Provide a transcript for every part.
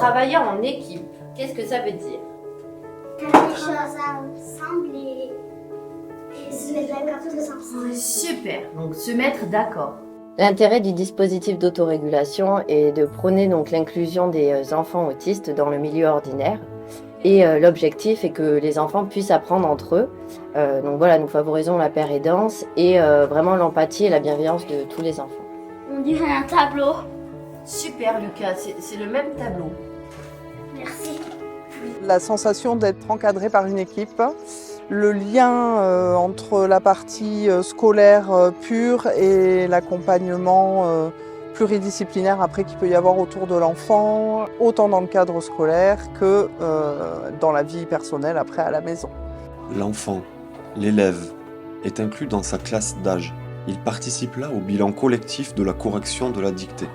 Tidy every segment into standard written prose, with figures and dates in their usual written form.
Travailler en équipe, qu'est-ce que ça veut dire? Faire des choses ensemble et se mettre d'accord tous ensemble. Super, donc se mettre d'accord. L'intérêt du dispositif d'autorégulation est de prôner donc l'inclusion des enfants autistes dans le milieu ordinaire. Et l'objectif est que les enfants puissent apprendre entre eux. Donc voilà, nous favorisons la paire aidance et vraiment l'empathie et la bienveillance de tous les enfants. On dirait un tableau. Super Lucas, c'est le même tableau. Merci. La sensation d'être encadré par une équipe, le lien entre la partie scolaire pure et l'accompagnement pluridisciplinaire après qu'il peut y avoir autour de l'enfant, autant dans le cadre scolaire que dans la vie personnelle après à la maison. L'enfant, l'élève, est inclus dans sa classe d'âge. Il participe là au bilan collectif de la correction de la dictée.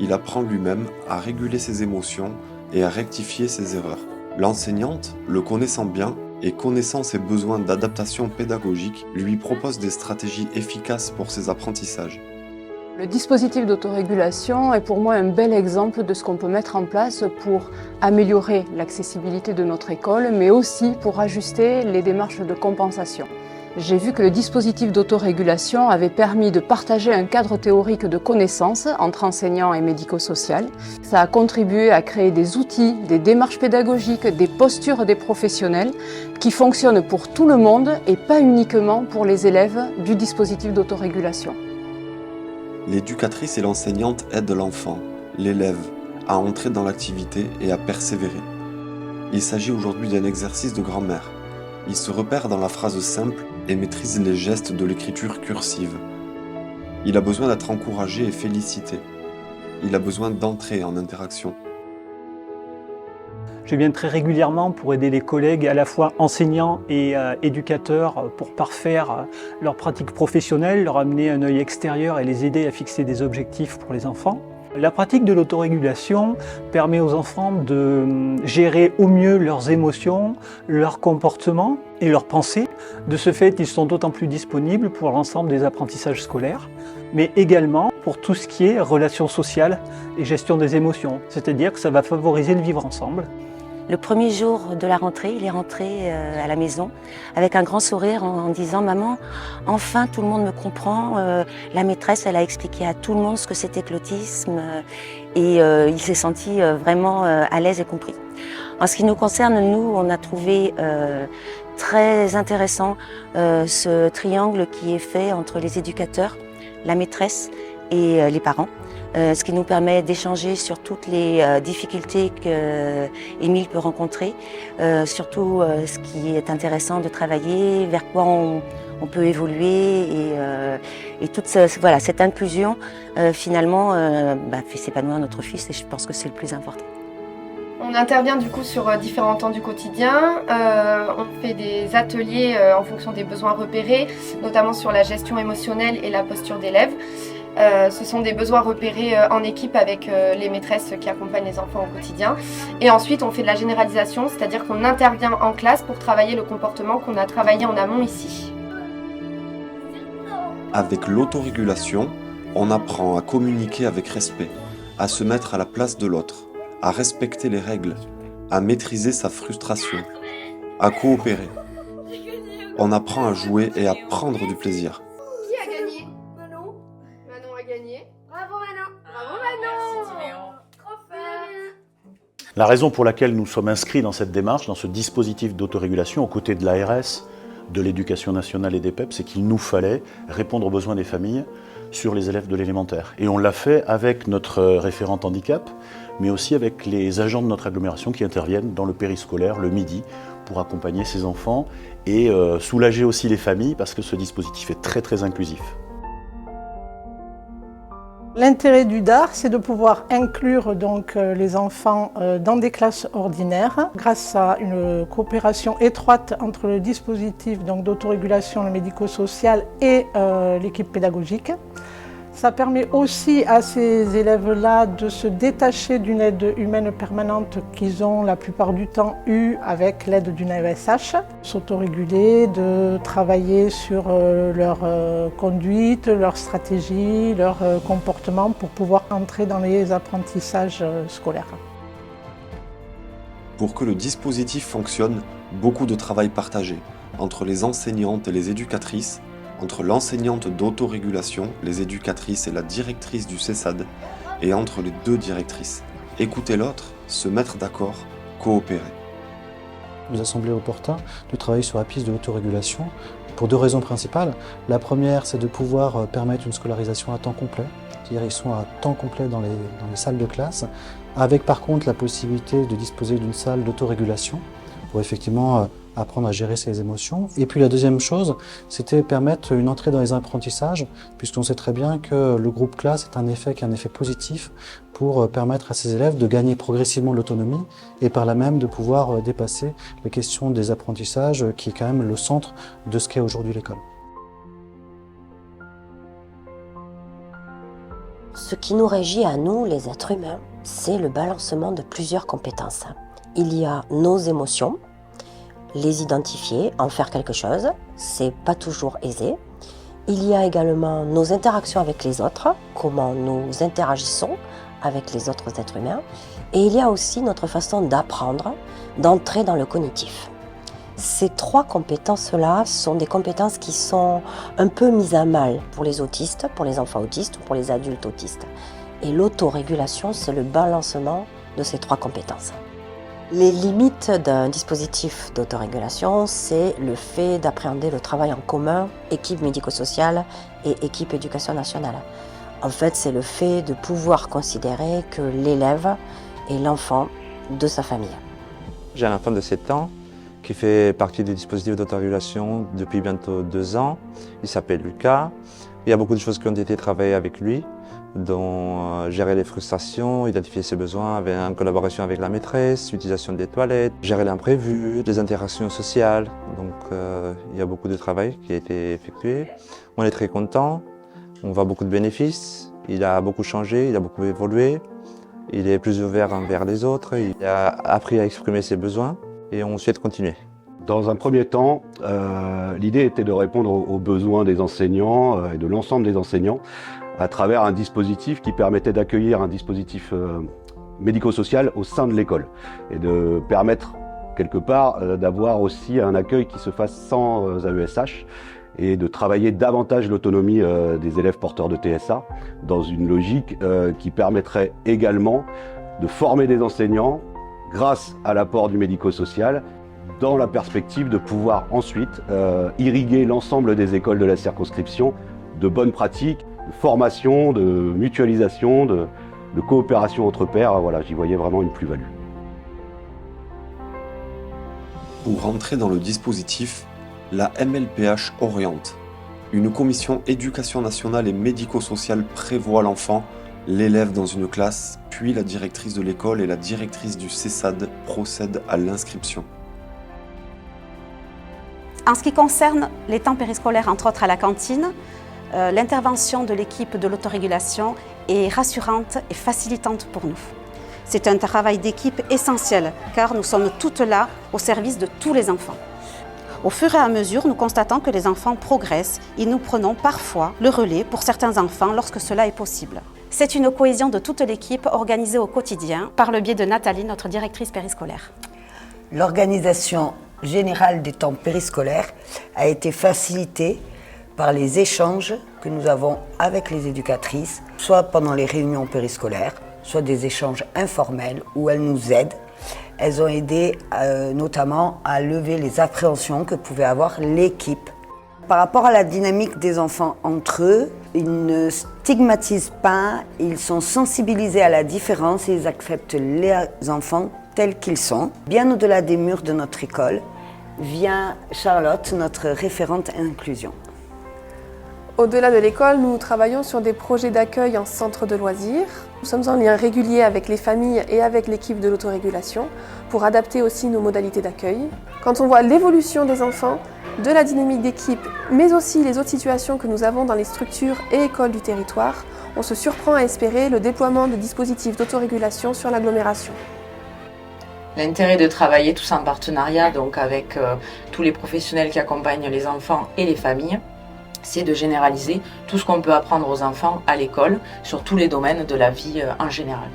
Il apprend lui-même à réguler ses émotions et à rectifier ses erreurs. L'enseignante, le connaissant bien et connaissant ses besoins d'adaptation pédagogique, lui propose des stratégies efficaces pour ses apprentissages. Le dispositif d'autorégulation est pour moi un bel exemple de ce qu'on peut mettre en place pour améliorer l'accessibilité de notre école, mais aussi pour ajuster les démarches de compensation. J'ai vu que le dispositif d'autorégulation avait permis de partager un cadre théorique de connaissances entre enseignants et médico-social. Ça a contribué à créer des outils, des démarches pédagogiques, des postures des professionnels qui fonctionnent pour tout le monde et pas uniquement pour les élèves du dispositif d'autorégulation. L'éducatrice et l'enseignante aident l'enfant, l'élève, à entrer dans l'activité et à persévérer. Il s'agit aujourd'hui d'un exercice de grammaire. Il se repère dans la phrase simple et maîtrise les gestes de l'écriture cursive. Il a besoin d'être encouragé et félicité. Il a besoin d'entrer en interaction. Je viens très régulièrement pour aider les collègues, à la fois enseignants et éducateurs, pour parfaire leur pratique professionnelle, leur amener un œil extérieur et les aider à fixer des objectifs pour les enfants. La pratique de l'autorégulation permet aux enfants de gérer au mieux leurs émotions, leurs comportements et leurs pensées. De ce fait, ils sont d'autant plus disponibles pour l'ensemble des apprentissages scolaires, mais également pour tout ce qui est relations sociales et gestion des émotions. C'est-à-dire que ça va favoriser le vivre ensemble. Le premier jour de la rentrée, il est rentré à la maison avec un grand sourire en disant « Maman, enfin tout le monde me comprend, la maîtresse elle a expliqué à tout le monde ce que c'était que l'autisme et il s'est senti vraiment à l'aise et compris ». En ce qui nous concerne, nous, on a trouvé très intéressant ce triangle qui est fait entre les éducateurs, la maîtresse et les parents. Ce qui nous permet d'échanger sur toutes les difficultés qu'Émile peut rencontrer, surtout ce qui est intéressant de travailler, vers quoi on peut évoluer et toute cette inclusion finalement fait s'épanouir notre fils et je pense que c'est le plus important. On intervient du coup sur différents temps du quotidien, on fait des ateliers en fonction des besoins repérés, notamment sur la gestion émotionnelle et la posture d'élève. Ce sont des besoins repérés en équipe avec les maîtresses qui accompagnent les enfants au quotidien. Et ensuite, on fait de la généralisation, c'est-à-dire qu'on intervient en classe pour travailler le comportement qu'on a travaillé en amont ici. Avec l'autorégulation, on apprend à communiquer avec respect, à se mettre à la place de l'autre, à respecter les règles, à maîtriser sa frustration, à coopérer. On apprend à jouer et à prendre du plaisir. Qui a gagné? Manon. Manon a gagné. Bravo Manon. Bravo Manon. Merci Timéon. Trop fort. La raison pour laquelle nous sommes inscrits dans cette démarche, dans ce dispositif d'autorégulation aux côtés de l'ARS, de l'Éducation nationale et des PEP, c'est qu'il nous fallait répondre aux besoins des familles sur les élèves de l'élémentaire. Et on l'a fait avec notre référente handicap, mais aussi avec les agents de notre agglomération qui interviennent dans le périscolaire le midi pour accompagner ces enfants et soulager aussi les familles parce que ce dispositif est très très inclusif. L'intérêt du DAR, c'est de pouvoir inclure donc les enfants dans des classes ordinaires grâce à une coopération étroite entre le dispositif d'autorégulation, le médico-social et l'équipe pédagogique. Ça permet aussi à ces élèves-là de se détacher d'une aide humaine permanente qu'ils ont la plupart du temps eue avec l'aide d'une AESH, s'autoréguler, de travailler sur leur conduite, leur stratégie, leur comportement pour pouvoir entrer dans les apprentissages scolaires. Pour que le dispositif fonctionne, beaucoup de travail partagé entre les enseignantes et les éducatrices, entre l'enseignante d'autorégulation, les éducatrices et la directrice du CESAD, et entre les deux directrices. Écouter l'autre, se mettre d'accord, coopérer. Il nous a semblé opportun de travailler sur la piste de l'autorégulation pour deux raisons principales. La première, c'est de pouvoir permettre une scolarisation à temps complet, c'est-à-dire ils sont à temps complet dans les salles de classe, avec par contre la possibilité de disposer d'une salle d'autorégulation pour effectivement apprendre à gérer ses émotions. Et puis la deuxième chose, c'était permettre une entrée dans les apprentissages, puisqu'on sait très bien que le groupe classe est un effet positif pour permettre à ces élèves de gagner progressivement l'autonomie et par là même de pouvoir dépasser les questions des apprentissages, qui est quand même le centre de ce qu'est aujourd'hui l'école. Ce qui nous régit à nous, les êtres humains, c'est le balancement de plusieurs compétences. Il y a nos émotions, les identifier, en faire quelque chose, c'est pas toujours aisé. Il y a également nos interactions avec les autres, comment nous interagissons avec les autres êtres humains. Et il y a aussi notre façon d'apprendre, d'entrer dans le cognitif. Ces trois compétences-là sont des compétences qui sont un peu mises à mal pour les autistes, pour les enfants autistes ou pour les adultes autistes. Et l'autorégulation, c'est le balancement de ces trois compétences. Les limites d'un dispositif d'autorégulation, c'est le fait d'appréhender le travail en commun, équipe médico-sociale et équipe éducation nationale. En fait, c'est le fait de pouvoir considérer que l'élève est l'enfant de sa famille. J'ai un enfant de 7 ans qui fait partie du dispositif d'autorégulation depuis bientôt 2 ans. Il s'appelle Lucas. Il y a beaucoup de choses qui ont été travaillées avec lui, dont gérer les frustrations, identifier ses besoins en collaboration avec la maîtresse, l'utilisation des toilettes, gérer l'imprévu, les interactions sociales. Donc il y a beaucoup de travail qui a été effectué. On est très content, on voit beaucoup de bénéfices. Il a beaucoup changé, il a beaucoup évolué. Il est plus ouvert envers les autres, il a appris à exprimer ses besoins et on souhaite continuer. Dans un premier temps, l'idée était de répondre aux besoins des enseignants et de l'ensemble des enseignants à travers un dispositif qui permettait d'accueillir un dispositif médico-social au sein de l'école et de permettre quelque part d'avoir aussi un accueil qui se fasse sans AESH et de travailler davantage l'autonomie des élèves porteurs de TSA dans une logique qui permettrait également de former des enseignants grâce à l'apport du médico-social dans la perspective de pouvoir ensuite irriguer l'ensemble des écoles de la circonscription de bonnes pratiques, de formation, de mutualisation, de coopération entre pairs. Voilà, j'y voyais vraiment une plus-value. Pour rentrer dans le dispositif, la MLPH oriente. Une commission éducation nationale et médico-sociale prévoit l'enfant, l'élève dans une classe, puis la directrice de l'école et la directrice du CESAD procèdent à l'inscription. En ce qui concerne les temps périscolaires, entre autres à la cantine, l'intervention de l'équipe de l'autorégulation est rassurante et facilitante pour nous. C'est un travail d'équipe essentiel car nous sommes toutes là au service de tous les enfants. Au fur et à mesure, nous constatons que les enfants progressent et nous prenons parfois le relais pour certains enfants lorsque cela est possible. C'est une cohésion de toute l'équipe organisée au quotidien par le biais de Nathalie, notre directrice périscolaire. L'organisation générale des temps périscolaires a été facilitée par les échanges que nous avons avec les éducatrices, soit pendant les réunions périscolaires, soit des échanges informels où elles nous aident. Elles ont aidé notamment à lever les appréhensions que pouvait avoir l'équipe. Par rapport à la dynamique des enfants entre eux, ils ne stigmatisent pas, ils sont sensibilisés à la différence et ils acceptent les enfants tels qu'ils sont. Bien au-delà des murs de notre école, vient Charlotte, notre référente inclusion. Au-delà de l'école, nous travaillons sur des projets d'accueil en centre de loisirs. Nous sommes en lien régulier avec les familles et avec l'équipe de l'autorégulation pour adapter aussi nos modalités d'accueil. Quand on voit l'évolution des enfants, de la dynamique d'équipe, mais aussi les autres situations que nous avons dans les structures et écoles du territoire, on se surprend à espérer le déploiement de dispositifs d'autorégulation sur l'agglomération. L'intérêt de travailler tous en partenariat donc avec tous les professionnels qui accompagnent les enfants et les familles, c'est de généraliser tout ce qu'on peut apprendre aux enfants à l'école sur tous les domaines de la vie en général.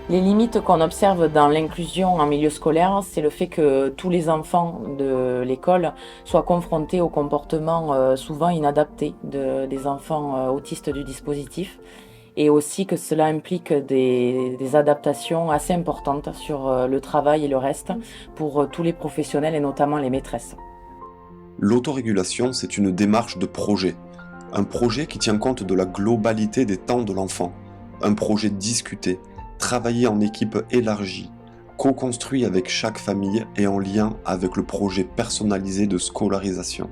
Les limites qu'on observe dans l'inclusion en milieu scolaire, c'est le fait que tous les enfants de l'école soient confrontés au comportement souvent inadapté des enfants autistes du dispositif, et aussi que cela implique des adaptations assez importantes sur le travail et le reste pour tous les professionnels et notamment les maîtresses. L'autorégulation, c'est une démarche de projet. Un projet qui tient compte de la globalité des temps de l'enfant. Un projet discuté, travaillé en équipe élargie, co-construit avec chaque famille et en lien avec le projet personnalisé de scolarisation.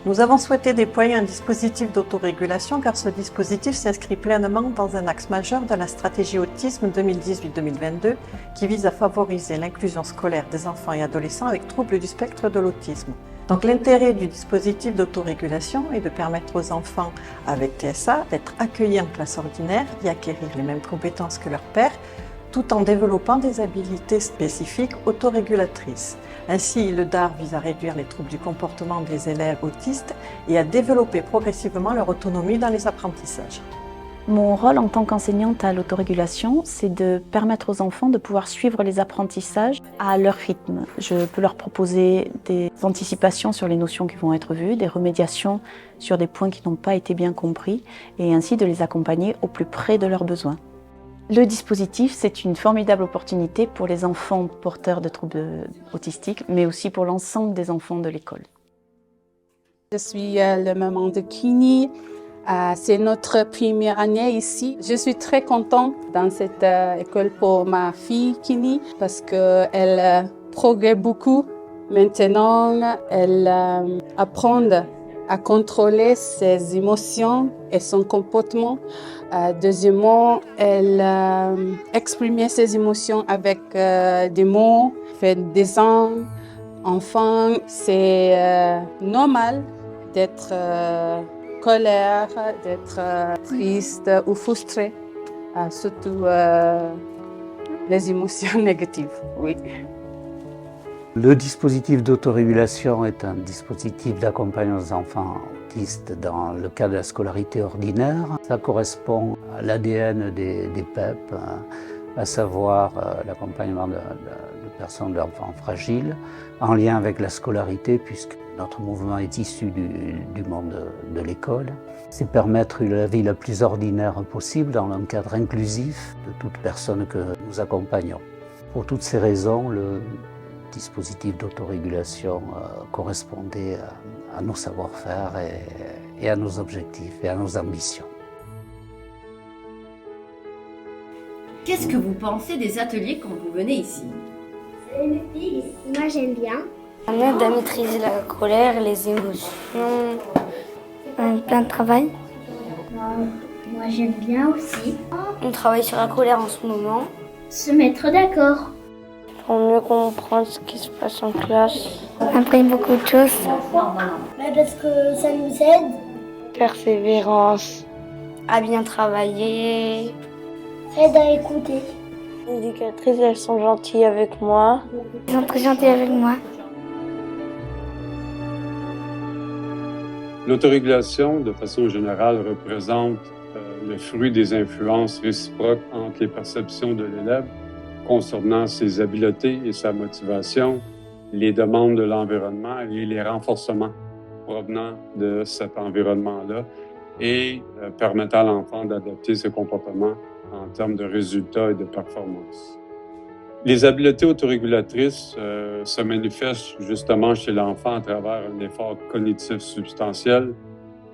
Nous avons souhaité déployer un dispositif d'autorégulation car ce dispositif s'inscrit pleinement dans un axe majeur de la stratégie autisme 2018-2022 qui vise à favoriser l'inclusion scolaire des enfants et adolescents avec troubles du spectre de l'autisme. Donc l'intérêt du dispositif d'autorégulation est de permettre aux enfants avec TSA d'être accueillis en classe ordinaire, d'y acquérir les mêmes compétences que leurs pairs, tout en développant des habiletés spécifiques autorégulatrices. Ainsi, le DAR vise à réduire les troubles du comportement des élèves autistes et à développer progressivement leur autonomie dans les apprentissages. Mon rôle en tant qu'enseignante à l'autorégulation, c'est de permettre aux enfants de pouvoir suivre les apprentissages à leur rythme. Je peux leur proposer des anticipations sur les notions qui vont être vues, des remédiations sur des points qui n'ont pas été bien compris, et ainsi de les accompagner au plus près de leurs besoins. Le dispositif, c'est une formidable opportunité pour les enfants porteurs de troubles autistiques, mais aussi pour l'ensemble des enfants de l'école. Je suis la maman de Kini. C'est notre première année ici. Je suis très contente dans cette école pour ma fille Kini parce qu'elle progresse beaucoup. Maintenant, elle apprend à contrôler ses émotions et son comportement. Deuxièmement, elle exprime ses émotions avec des mots, fait des dessins. Enfin, c'est normal d'être colère, d'être triste ou frustré, surtout les émotions négatives, oui. Le dispositif d'autorégulation est un dispositif d'accompagnement des enfants autistes dans le cadre de la scolarité ordinaire. Ça correspond à l'ADN des PEP, à savoir l'accompagnement de personnes, d'enfants fragiles, en lien avec la scolarité, puisque notre mouvement est issu du monde de l'école. C'est permettre la vie la plus ordinaire possible dans un cadre inclusif de toute personne que nous accompagnons. Pour toutes ces raisons, le dispositif d'autorégulation correspondait à nos savoir-faire et à nos objectifs et à nos ambitions. Qu'est-ce que vous pensez des ateliers quand vous venez ici? Moi j'aime bien. On aide à maîtriser la colère, les émotions, plein de travail. Moi j'aime bien aussi. On travaille sur la colère en ce moment. Se mettre d'accord. Pour mieux comprendre ce qui se passe en classe. Apprendre beaucoup de choses. Parce que ça nous aide. Persévérance. À bien travailler. Aide à écouter. Les éducatrices, elles sont gentilles avec moi. Elles sont très gentilles avec moi. L'autorégulation, de façon générale, représente le fruit des influences réciproques entre les perceptions de l'élève concernant ses habiletés et sa motivation, les demandes de l'environnement et les renforcements provenant de cet environnement-là et permettant à l'enfant d'adapter ses comportements en termes de résultats et de performance. Les habiletés autorégulatrices se manifestent justement chez l'enfant à travers un effort cognitif substantiel,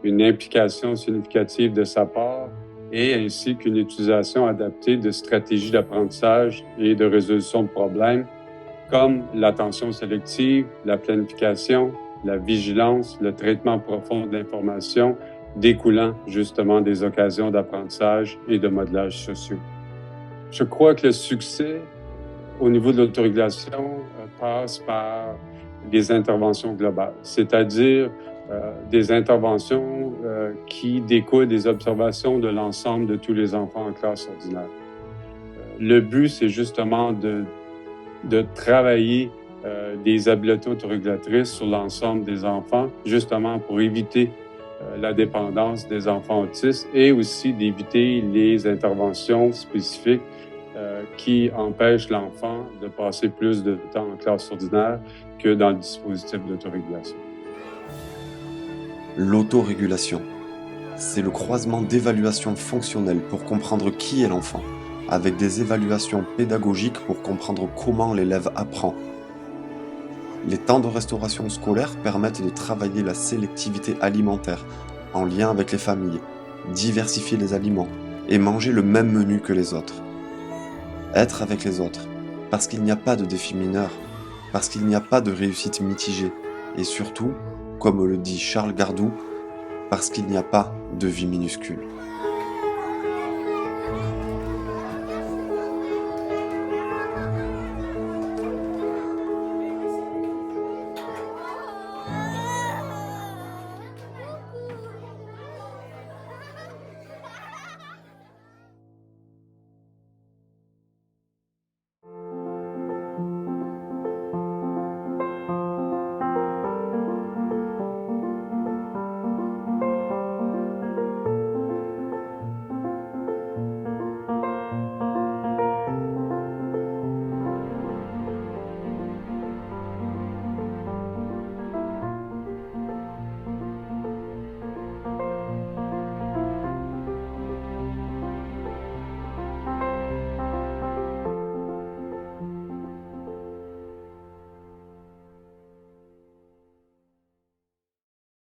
une implication significative de sa part et ainsi qu'une utilisation adaptée de stratégies d'apprentissage et de résolution de problèmes comme l'attention sélective, la planification, la vigilance, le traitement profond de l'information découlant justement des occasions d'apprentissage et de modelage sociaux. Je crois que le succès au niveau de l'autorégulation passe par des interventions globales, c'est-à-dire des interventions qui découlent des observations de l'ensemble de tous les enfants en classe ordinaire. Le but, c'est justement de travailler des habiletés autorégulatrices sur l'ensemble des enfants, justement pour éviter la dépendance des enfants autistes et aussi d'éviter les interventions spécifiques qui empêchent l'enfant de passer plus de temps en classe ordinaire que dans le dispositif d'autorégulation. L'autorégulation, c'est le croisement d'évaluations fonctionnelles pour comprendre qui est l'enfant, avec des évaluations pédagogiques pour comprendre comment l'élève apprend. Les temps de restauration scolaire permettent de travailler la sélectivité alimentaire en lien avec les familles, diversifier les aliments et manger le même menu que les autres. Être avec les autres, parce qu'il n'y a pas de défi mineur, parce qu'il n'y a pas de réussite mitigée, et surtout, comme le dit Charles Gardou, parce qu'il n'y a pas de vie minuscule.